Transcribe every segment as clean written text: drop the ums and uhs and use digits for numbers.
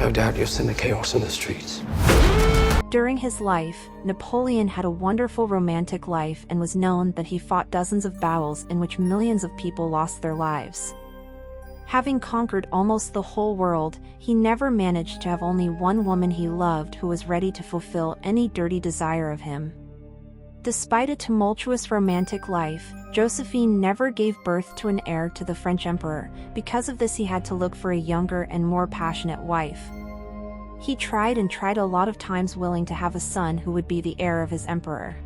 No doubt you've seen the chaos in the streets. During his life, Napoleon had a wonderful romantic life and was known that he fought dozens of battles in which millions of people lost their lives. Having conquered almost the whole world, he never managed to have only one woman he loved who was ready to fulfill any dirty desire of him. Despite a tumultuous romantic life, Josephine never gave birth to an heir to the French emperor. Because of this, he had to look for a younger and more passionate wife. He tried and tried a lot of times, willing to have a son who would be the heir of his emperor.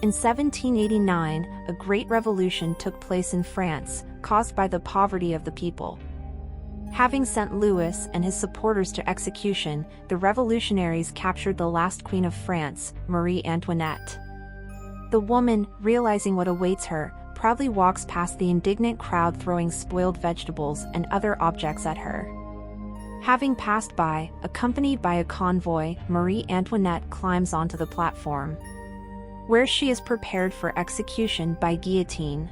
In 1789, a great revolution took place in France, caused by the poverty of the people. Having sent Louis and his supporters to execution, the revolutionaries captured the last queen of France, Marie Antoinette. The woman, realizing what awaits her, proudly walks past the indignant crowd, throwing spoiled vegetables and other objects at her. Having passed by, accompanied by a convoy, Marie Antoinette climbs onto the platform, where she is prepared for execution by guillotine.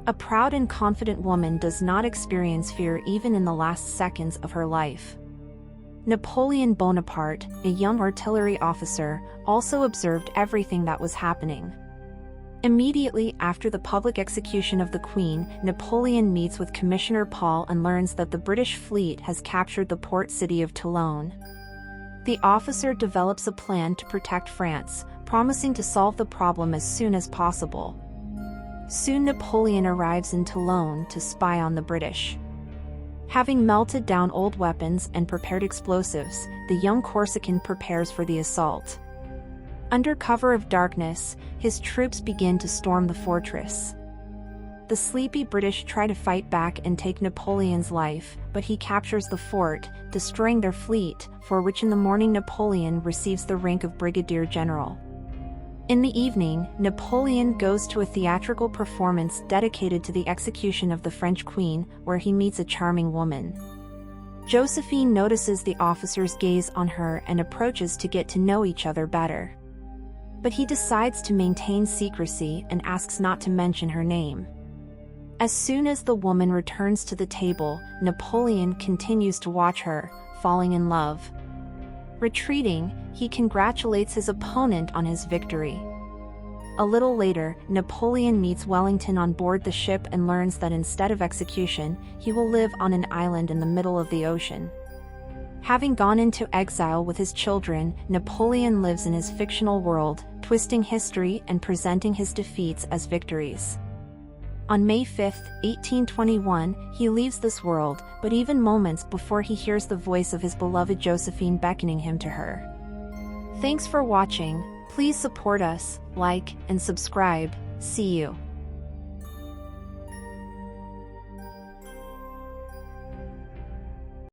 A proud and confident woman does not experience fear even in the last seconds of her life. Napoleon Bonaparte, a young artillery officer, also observed everything that was happening. Immediately after the public execution of the Queen, Napoleon meets with Commissioner Paul and learns that the British fleet has captured the port city of Toulon. The officer develops a plan to protect France, promising to solve the problem as soon as possible. Soon Napoleon arrives in Toulon to spy on the British. Having melted down old weapons and prepared explosives, the young Corsican prepares for the assault. Under cover of darkness, his troops begin to storm the fortress. The sleepy British try to fight back and take Napoleon's life, but he captures the fort, destroying their fleet, for which in the morning Napoleon receives the rank of brigadier general. In the evening, Napoleon goes to a theatrical performance dedicated to the execution of the French queen, where he meets a charming woman. Josephine notices the officer's gaze on her and approaches to get to know each other better. But he decides to maintain secrecy and asks not to mention her name. As soon as the woman returns to the table, Napoleon continues to watch her, falling in love. Retreating, he congratulates his opponent on his victory. A little later, Napoleon meets Wellington on board the ship and learns that instead of execution, he will live on an island in the middle of the ocean. Having gone into exile with his children, Napoleon lives in his fictional world, twisting history and presenting his defeats as victories. On May 5, 1821, he leaves this world, but even moments before he hears the voice of his beloved Josephine beckoning him to her. Thanks for watching. Please support us, like, and subscribe. See you.